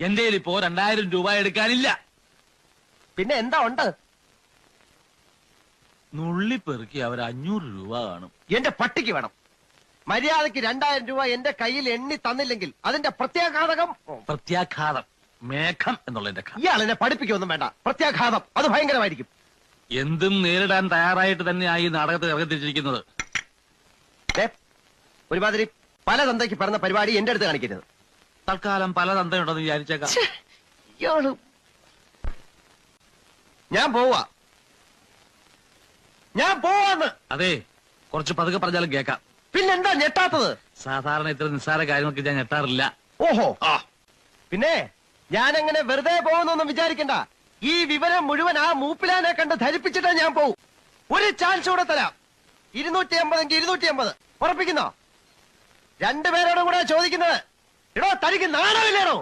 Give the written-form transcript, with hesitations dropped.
എന്റെ ഇപ്പോ 2000 രൂപ എടുക്കാനില്ല. പിന്നെ എന്താ ഉണ്ട്? നുള്ളിപ്പെറുക്കി അവർ 500 രൂപ കാണും. എന്റെ പട്ടിക്ക് വേണം. മര്യാദക്ക് 2000 രൂപ എന്റെ കയ്യിൽ എണ്ണി തന്നില്ലെങ്കിൽ അതിന്റെ പ്രത്യാഘാതകം. പ്രത്യാഘാതം മേഘം എന്നുള്ളതിന്റെ ഇയാൾ എന്നെ പഠിപ്പിക്കൊന്നും വേണ്ട. പ്രത്യാഘാതം അത് ഭയങ്കരമായിരിക്കും. എന്തും നേരിടാൻ തയ്യാറായിട്ട് തന്നെയായി ഈ നാടകത്തിൽ ഇറങ്ങിത്തിരിച്ചിരിക്കുന്നത്. ഒരുമാതിരി പല തന്തയ്ക്ക് പറഞ്ഞ പരിപാടി എന്റെ അടുത്ത് കാണിക്കരുത്. തൽക്കാലം പല തന്തയുണ്ടെന്ന് വിചാരിച്ചേക്കാം. ഇയാള് ഞാൻ പോവാന്ന്. അതെ, കുറച്ച് പതുക്കെ പറഞ്ഞാലും കേക്കാം. പിന്നെന്താ ഞെട്ടാത്തത്? സാധാരണ ഇത്ര നിസ്സാര കാര്യങ്ങൾക്ക് ഞാൻ ഞെട്ടാറില്ല. ഓഹോ, പിന്നെ ഞാനങ്ങനെ വെറുതെ പോകുന്നൊന്നും വിചാരിക്കണ്ട. ഈ വിവരം മുഴുവൻ ആ മൂപ്പിലാനെ കണ്ട് ധരിപ്പിച്ചിട്ടാ ഞാൻ പോവും. ഒരു ചാൻസ് കൂടെ തരാം. 250 250 ഉറപ്പിക്കുന്നോ? രണ്ടുപേരോടും കൂടെ ചോദിക്കുന്നത്. എടോ, തനിക്ക് നാണമില്ലേടോ?